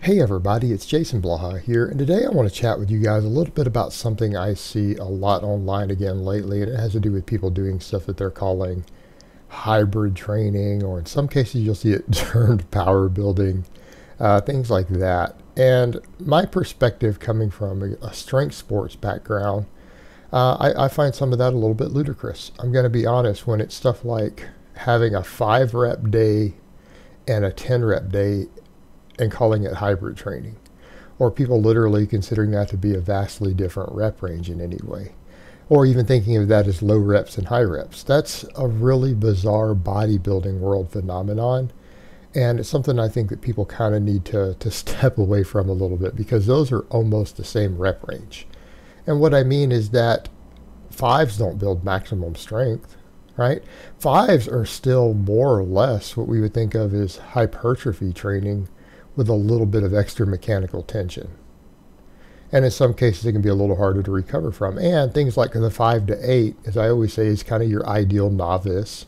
Hey everybody, it's Jason Blaha here, and today I want to chat with you guys a little bit about something I see a lot online again lately, and it has to do with people doing stuff that they're calling hybrid training, or in some cases you'll see it termed power building, things like that. And my perspective coming from a strength sports background, I find some of that a little bit ludicrous. I'm going to be honest, when it's stuff like having a 5 rep day and a 10 rep day and calling it hybrid training, or people literally considering that to be a vastly different rep range in any way, or even thinking of that as low reps and high reps. That's a really bizarre bodybuilding world phenomenon, and it's something I think that people kind of need to step away from a little bit, because those are almost the same rep range. And what I mean is that fives don't build maximum strength, right? Fives are still more or less what we would think of as hypertrophy training with a little bit of extra mechanical tension. And in some cases, it can be a little harder to recover from. And things like the 5 to 8, as I always say, is kind of your ideal novice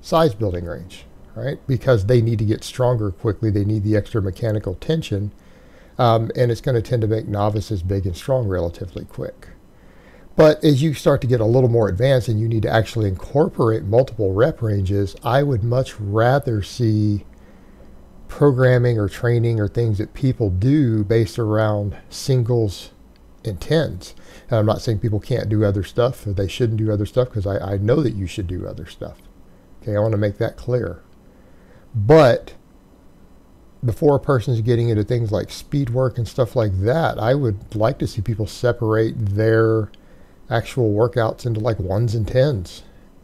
size building range, right? Because they need to get stronger quickly. They need the extra mechanical tension. And it's going to tend to make novices big and strong relatively quick. But as you start to get a little more advanced and you need to actually incorporate multiple rep ranges, I would much rather see programming or training or things that people do based around singles and tens. And I'm not saying people can't do other stuff or they shouldn't do other stuff, because I know that you should do other stuff. Okay, I want to make that clear. But before a person's getting into things like speed work and stuff like that, I would like to see people separate their actual workouts into like 1s and 10s.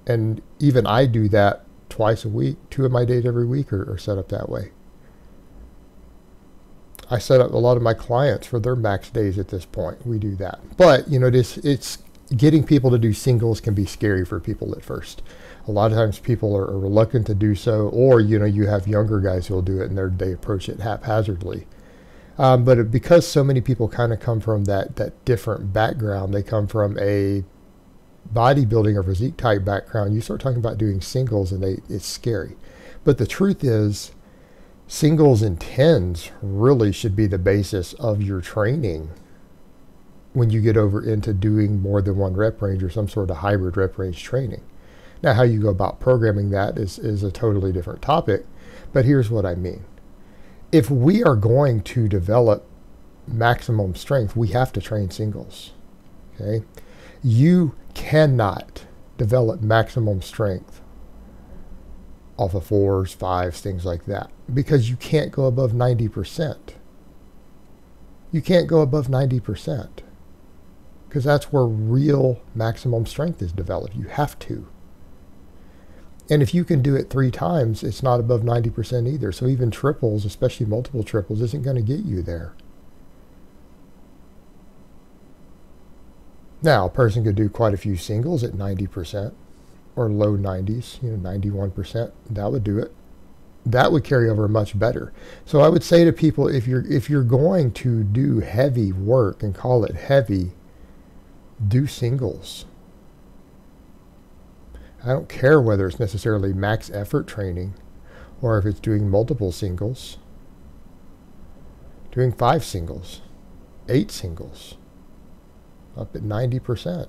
And even I do that twice a week. 2 of my days every week are set up that way. I set up a lot of my clients for their max days at this point. We do that. But, you know, it's getting people to do singles can be scary for people at first. A lot of times people are reluctant to do so, or, you know, you have younger guys who'll do it and they approach it haphazardly. But because so many people kind of come from that different background, they come from a bodybuilding or physique type background, you start talking about doing singles and it's scary. But the truth is, singles and tens really should be the basis of your training when you get over into doing more than one rep range or some sort of hybrid rep range training. Now, how you go about programming that is a totally different topic, but here's what I mean. If we are going to develop maximum strength, we have to train singles, okay? You cannot develop maximum strength off of 4s, 5s, things like that, because you can't go above 90%. You can't go above 90%, because that's where real maximum strength is developed. You have to. And if you can do it 3 times, it's not above 90% either. So even triples, especially multiple triples, isn't going to get you there. Now, a person could do quite a few singles at 90%. Or low 90s, you know, 91%, that would do it. That would carry over much better. So I would say to people, if you're going to do heavy work and call it heavy, do singles. I don't care whether it's necessarily max effort training or if it's doing multiple singles, doing 5 singles, 8 singles, up at 90%.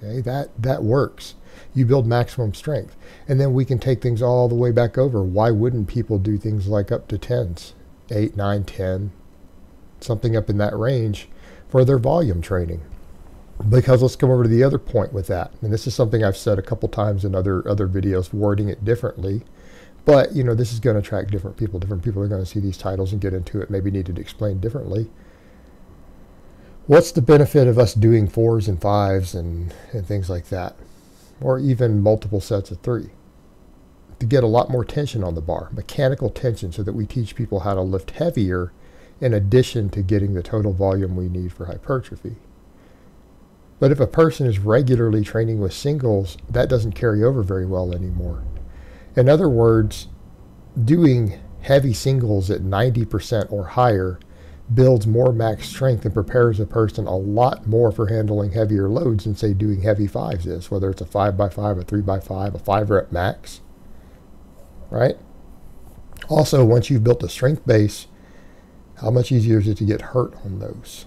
Okay, that works. You build maximum strength. And then we can take things all the way back over. Why wouldn't people do things like up to 10s, 8, 9, 10, something up in that range for their volume training? Because let's come over to the other point with that. And this is something I've said a couple times in other videos, wording it differently. But, you know, this is going to attract different people. Different people are going to see these titles and get into it, maybe need it explained differently. What's the benefit of us doing 4s and 5s and things like that? Or even multiple sets of 3? To get a lot more tension on the bar, mechanical tension, so that we teach people how to lift heavier in addition to getting the total volume we need for hypertrophy. But if a person is regularly training with singles, that doesn't carry over very well anymore. In other words, doing heavy singles at 90% or higher builds more max strength and prepares a person a lot more for handling heavier loads than, say, doing heavy 5s is, whether it's a 5x5, a 3x5, a 5 rep max, right? Also, once you've built a strength base, How much easier is it to get hurt on those?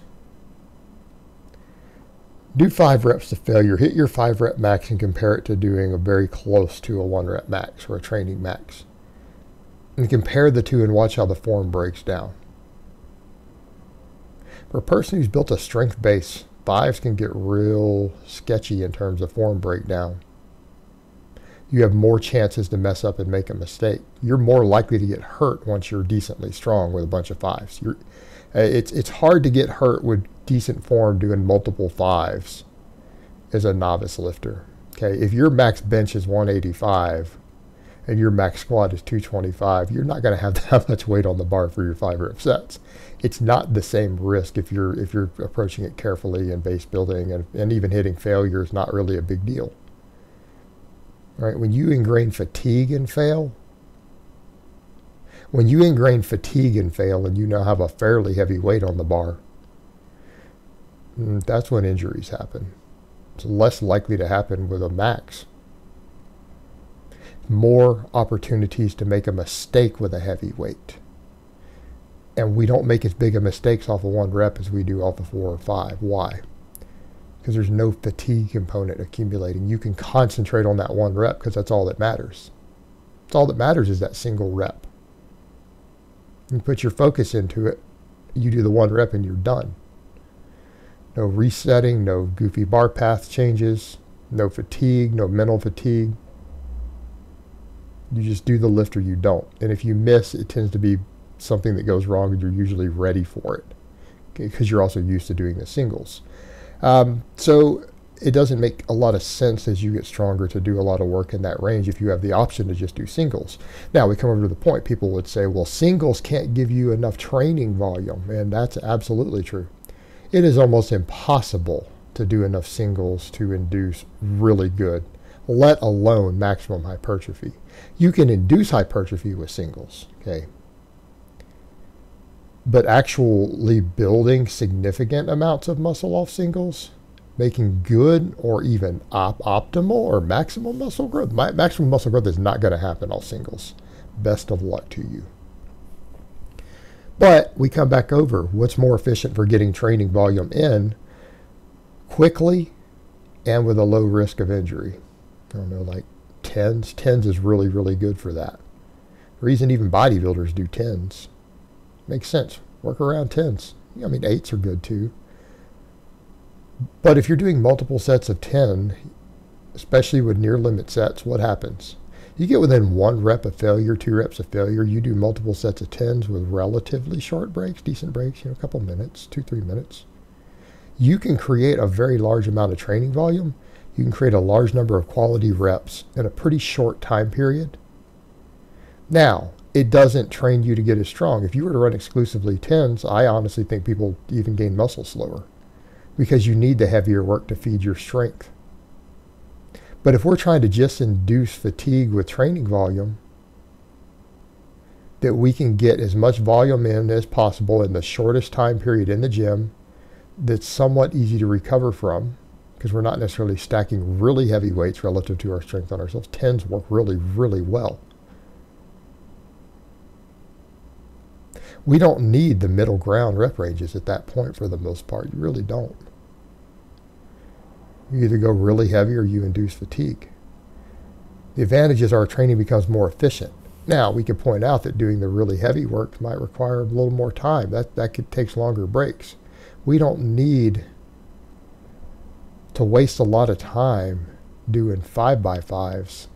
Do 5 reps to failure. Hit your 5 rep max and compare it to doing a very close to a 1 rep max or a training max. And compare the two and watch how the form breaks down. For a person who's built a strength base, 5s can get real sketchy in terms of form breakdown. You have more chances to mess up and make a mistake. You're more likely to get hurt once you're decently strong with a bunch of 5s. It's hard to get hurt with decent form doing multiple 5s as a novice lifter. Okay, if your max bench is 185 and your max squat is 225, you're not going to have that much weight on the bar for your 5 rep sets. It's not the same risk if you're approaching it carefully and base building, and even hitting failure is not really a big deal. Right? When you ingrain fatigue and fail, and you now have a fairly heavy weight on the bar, that's when injuries happen. It's less likely to happen with a max. More opportunities to make a mistake with a heavy weight. And we don't make as big of mistakes off of 1 rep as we do off of 4 or 5. Why? Because there's no fatigue component accumulating. You can concentrate on that 1 rep because that's all that matters. That's all that matters is that single rep. You put your focus into it, you do the 1 rep and you're done. No resetting, no goofy bar path changes, no fatigue, no mental fatigue. You just do the lift or you don't. And if you miss, it tends to be something that goes wrong and you're usually ready for it. Okay, because you're also used to doing the singles. So it doesn't make a lot of sense as you get stronger to do a lot of work in that range if you have the option to just do singles. Now we come over to the point, people would say, well, singles can't give you enough training volume, and that's absolutely true. It is almost impossible to do enough singles to induce really good, let alone maximum hypertrophy. You can induce hypertrophy with singles, okay? But actually building significant amounts of muscle off singles, making good or even optimal or maximum muscle growth. Maximum muscle growth is not going to happen off singles. Best of luck to you. But we come back over what's more efficient for getting training volume in quickly and with a low risk of injury. I don't know, like 10s. 10s is really, really good for that. The reason even bodybuilders do 10s. Makes sense. Work around 10s. I mean, 8s are good too. But if you're doing multiple sets of 10, especially with near limit sets, what happens? You get within 1 rep of failure, 2 reps of failure. You do multiple sets of 10s with relatively short breaks, decent breaks, a couple minutes, 2-3 minutes. You can create a very large amount of training volume. You can create a large number of quality reps in a pretty short time period. Now, it doesn't train you to get as strong. If you were to run exclusively 10s, I honestly think people even gain muscle slower because you need the heavier work to feed your strength. But if we're trying to just induce fatigue with training volume, that we can get as much volume in as possible in the shortest time period in the gym that's somewhat easy to recover from, because we're not necessarily stacking really heavy weights relative to our strength on ourselves. 10s work really, really well. We don't need the middle ground rep ranges at that point for the most part. You really don't. You either go really heavy or you induce fatigue. The advantage is our training becomes more efficient. Now, we can point out that doing the really heavy work might require a little more time. That takes longer breaks. We don't need to waste a lot of time doing 5x5s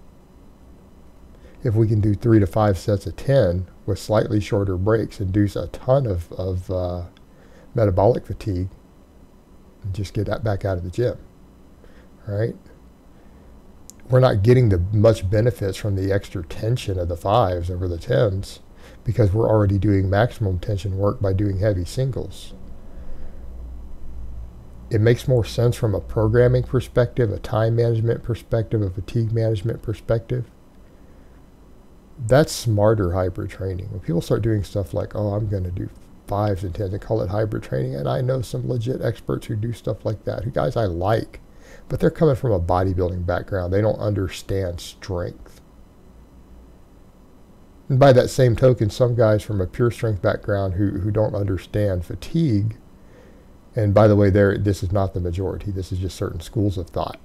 if we can do 3 to 5 sets of 10 with slightly shorter breaks, induce a ton of metabolic fatigue, and just get that back out of the gym. Right? We're not getting the much benefits from the extra tension of the 5s over the 10s because we're already doing maximum tension work by doing heavy singles. It makes more sense from a programming perspective, a time management perspective, a fatigue management perspective. That's smarter hybrid training. When people start doing stuff like, oh, I'm going to do 5s and 10s and call it hybrid training, and I know some legit experts who do stuff like that, who guys I like, but they're coming from a bodybuilding background. They don't understand strength. And by that same token, some guys from a pure strength background who don't understand fatigue, and by the way, this is not the majority, this is just certain schools of thought,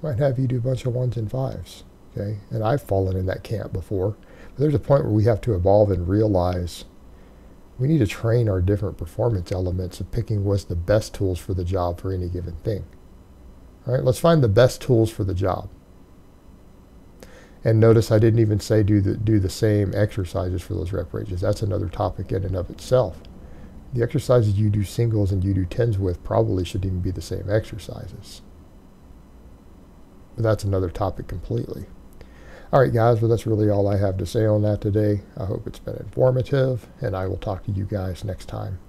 might have you do a bunch of 1s and 5s. Okay, and I've fallen in that camp before. But there's a point where we have to evolve and realize we need to train our different performance elements of picking what's the best tools for the job for any given thing. All right, let's find the best tools for the job. And notice I didn't even say do the same exercises for those rep ranges. That's another topic in and of itself. The exercises you do singles and you do 10s with probably shouldn't even be the same exercises. But that's another topic completely. All right, guys, well, that's really all I have to say on that today. I hope it's been informative, and I will talk to you guys next time.